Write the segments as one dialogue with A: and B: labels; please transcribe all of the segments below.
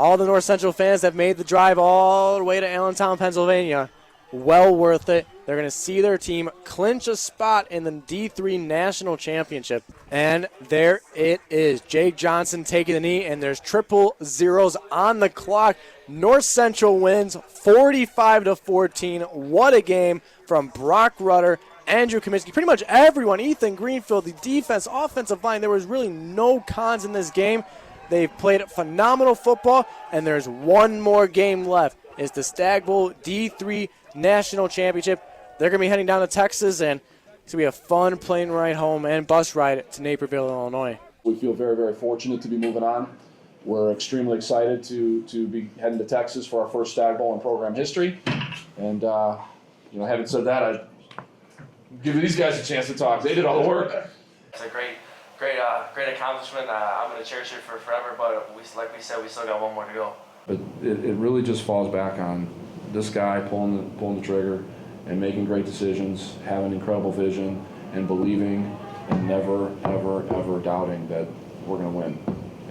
A: All the North Central fans have made the drive all the way to Allentown, Pennsylvania. Well worth it. They're going to see their team clinch a spot in the D3 National Championship. And there it is. Jake Johnson taking the knee, and there's triple zeros on the clock. North Central wins 45-14. What a game from Brock Rudder, Andrew Kaminsky, pretty much everyone, Ethan Greenfield, the defense, offensive line. There was really no cons in this game. They've played phenomenal football, and there's one more game left. It's the Stag Bowl D3 National Championship. They're going to be heading down to Texas, and it's going to be a fun plane ride home and bus ride to Naperville, Illinois.
B: We feel very, very fortunate to be moving on. We're extremely excited to be heading to Texas for our first Stag Bowl in program history. And, having said that, I'd give these guys a chance to talk. They did all the work.
C: It's a great accomplishment. I'm going to cherish it for forever, but like we said, we still got one more to go.
B: But it really just falls back on this guy pulling the trigger and making great decisions, having incredible vision, and believing and never, ever, ever doubting that we're going to win.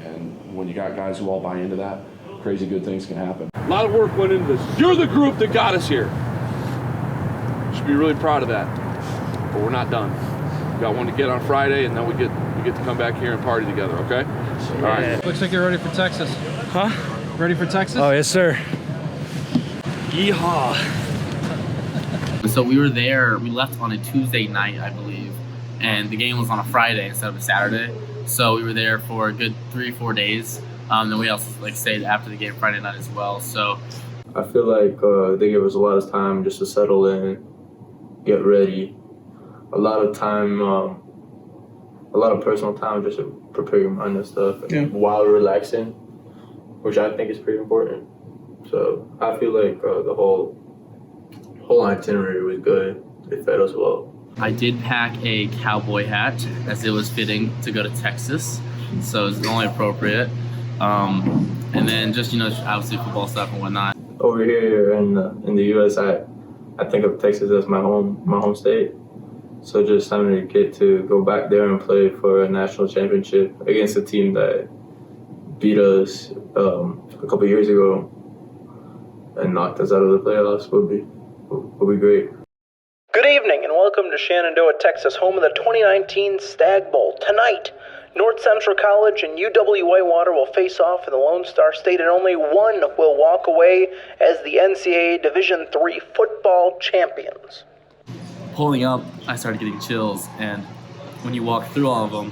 B: And when you got guys who all buy into that, crazy good things can happen.
D: A lot of work went into this. You're the group that got us here. You should be really proud of that. But we're not done. We got one to get on Friday, and then we get to come back here and party together, okay? All right.
E: Looks like you're ready for Texas.
F: Huh?
E: Ready for Texas?
F: Oh, yes, sir. Yeehaw.
G: So we were there, we left on a Tuesday night, I believe, and the game was on a Friday instead of a Saturday. So we were there for a good 3 or 4 days. Then we also stayed after the game Friday night as well. So
H: I feel like they gave us a lot of time just to settle in, get ready. A lot of time, a lot of personal time just to prepare your mind and stuff while relaxing, which I think is pretty important. So I feel like the whole itinerary was good. They fed us well.
G: I did pack a cowboy hat as it was fitting to go to Texas, so it's only appropriate. And then just obviously football stuff and whatnot.
H: Over here in the U.S., I think of Texas as my home state. So just having to get to go back there and play for a national championship against a team that beat us a couple years ago and knocked us out of the playoffs would be great.
I: Good evening and welcome to Shenandoah, Texas, home of the 2019 Stag Bowl. Tonight, North Central College and UW Whitewater will face off in the Lone Star State, and only one will walk away as the NCAA Division III football champions.
G: Pulling up, I started getting chills, and when you walk through all of them,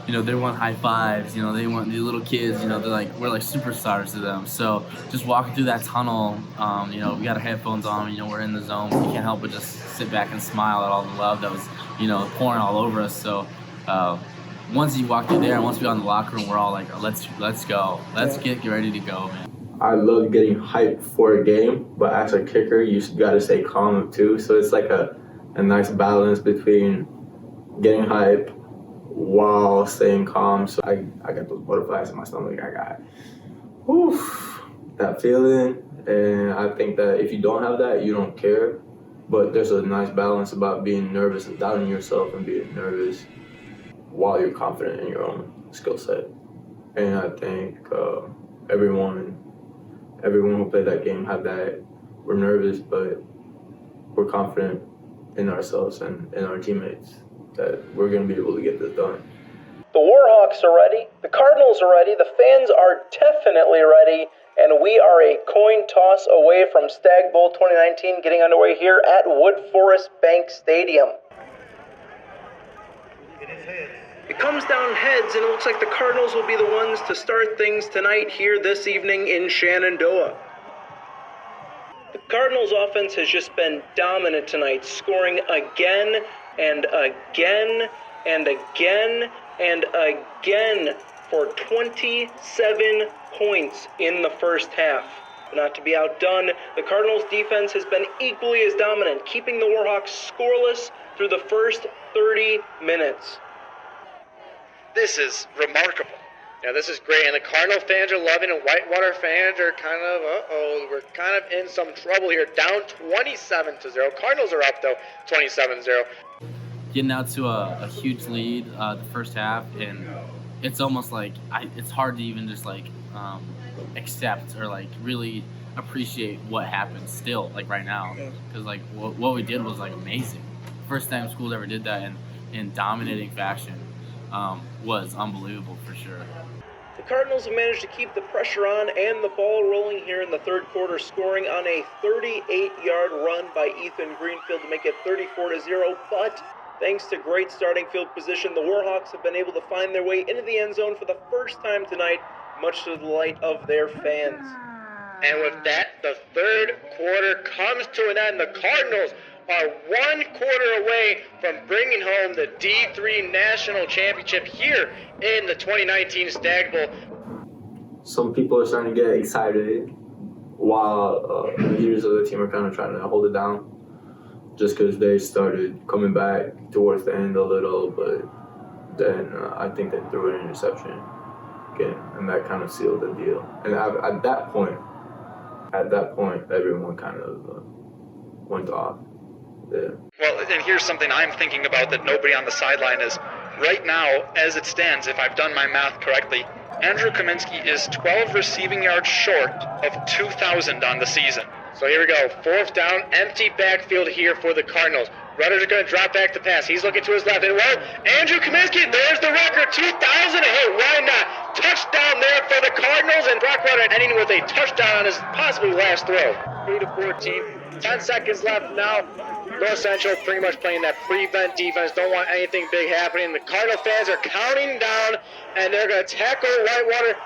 G: they want high fives, they want the little kids, they're like, we're like superstars to them. So just walking through that tunnel, we got our headphones on, we're in the zone. We can't help but just sit back and smile at all the love that was, pouring all over us. So once you walk through there and once we got in the locker room, we're all like, let's go. Let's get ready to go, man.
H: I love getting hyped for a game, but as a kicker, you gotta stay calm too. So it's like a nice balance between getting hype while staying calm. So I got those butterflies in my stomach. I got that feeling. And I think that if you don't have that, you don't care. But there's a nice balance about being nervous and doubting yourself and being nervous while you're confident in your own skill set. And I think everyone who played that game had that. We're nervous, but we're confident in ourselves and in our teammates that we're going to be able to get this done.
I: The Warhawks are ready, the Cardinals are ready, the fans are definitely ready, and we are a coin toss away from Stag Bowl 2019 getting underway here at Woodforest Bank Stadium. It comes down heads, and it looks like the Cardinals will be the ones to start things tonight here this evening in Shenandoah. The Cardinals' offense has just been dominant tonight, scoring again and again and again and again for 27 points in the first half. Not to be outdone, the Cardinals' defense has been equally as dominant, keeping the Warhawks scoreless through the first 30 minutes.
J: This is remarkable. Now, this is great, and the Cardinal fans are loving it. Whitewater fans are kind of, we're kind of in some trouble here. Down 27-0. Cardinals are up, though, 27-0.
G: Getting out to a huge lead the first half, and it's almost like it's hard to even just accept or like really appreciate what happened still, like right now, because like what we did was like amazing. First time schools ever did that in dominating fashion was unbelievable for sure.
I: The Cardinals have managed to keep the pressure on and the ball rolling here in the third quarter, scoring on a 38-yard run by Ethan Greenfield to make it 34-0. But thanks to great starting field position, the Warhawks have been able to find their way into the end zone for the first time tonight, much to the delight of their fans.
J: And with that, the third quarter comes to an end. The Cardinals are 1 quarter away from bringing home the D3 National Championship here in the 2019 Stag Bowl.
H: Some people are starting to get excited while the leaders of the team are kind of trying to hold it down just because they started coming back towards the end a little, but then I think they threw an interception again, and that kind of sealed the deal. And at that point, everyone kind of went off. Yeah.
J: Well, and here's something I'm thinking about that nobody on the sideline is. Right now, as it stands, if I've done my math correctly, Andrew Kaminsky is 12 receiving yards short of 2,000 on the season. So here we go, 4th down, empty backfield here for the Cardinals. Rudders are going to drop back to pass. He's looking to his left. And well, Andrew Kaminsky, there's the record, 2,000. Hey, why not? Touchdown there for the Cardinals, and Brock Rudder ending with a touchdown on his possibly last throw. 3-14, 10 seconds left now. North Central pretty much playing that prevent defense. Don't want anything big happening. The Cardinal fans are counting down, and they're going to tackle Whitewater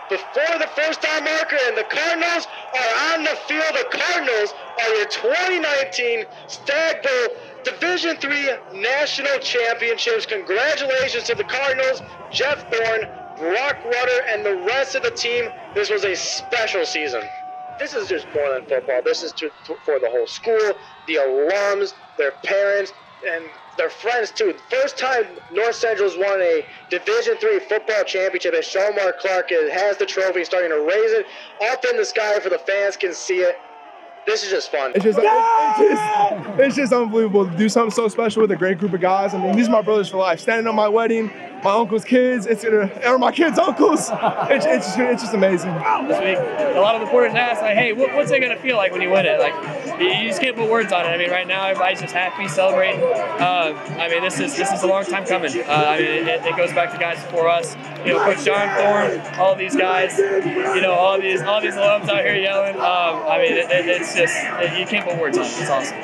J: before the first down marker, and the Cardinals are on the field. The Cardinals are your 2019 Stag Bowl Division III National Championships. Congratulations to the Cardinals, Jeff Thorne, Brock Rudder, and the rest of the team. This was a special season. This is just more than football. This is for the whole school, the alums, their parents, and their friends too. First time North Central's won a Division III football championship, and Shomar Clark has the trophy, starting to raise it up in the sky for the fans can see it. This is just fun.
F: It's just unbelievable to do something so special with a great group of guys. I mean, these are my brothers for life. Standing on my wedding, my uncle's kids, or my kids' uncles. It's just amazing.
K: This week, a lot of the reporters asked, like, hey, what's it going to feel like when you win it? Like, you just can't put words on it. I mean, right now, everybody's just happy, celebrating. I mean, this is a long time coming. I mean, it goes back to guys before us. You know, Coach John Thorne, all these guys, you know, all these alums out here yelling. I mean, it's just, you can't put words on it. It's awesome.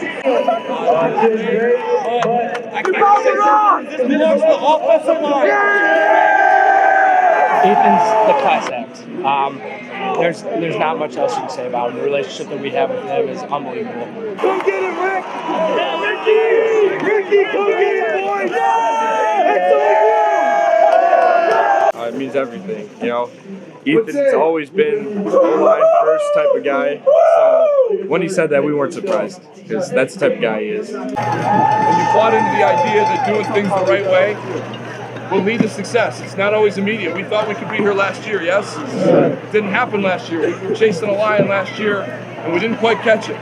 L: Ethan's the class act. There's not much else you can say about him. The relationship that we have with him is unbelievable.
F: Go get it, Rick! Yeah, Ricky! Ricky, go get it, boys!
M: It means everything, you know. Ethan's always been O-line first type of guy. So when he said that, we weren't surprised because that's the type of guy he is.
D: And you bought into the idea that doing things the right way will lead to success. It's not always immediate. We thought we could be here last year, yes? It didn't happen last year. We were chasing a lion last year, and we didn't quite catch it.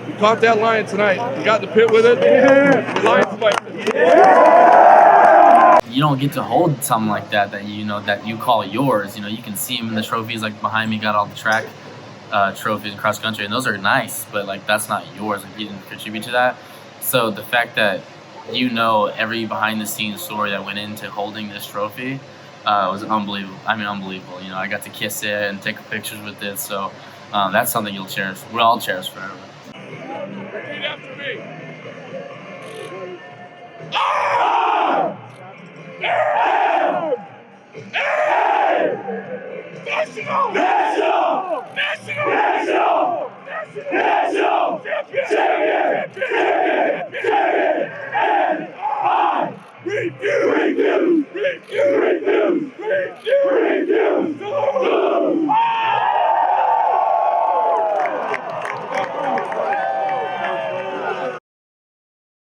D: We caught that lion tonight. We got in the pit with it. The lion's fighting.
G: You don't get to hold something like that that you call yours. You know, you can see them in the trophies, like behind me, got all the track trophies and cross country, and those are nice, but like that's not yours. Like you didn't contribute to that. So the fact that you know every behind the scenes story that went into holding this trophy was unbelievable. I mean, unbelievable. You know, I got to kiss it and take pictures with it. So that's something you'll cherish. We'll all cherish forever.
D: Repeat after me. National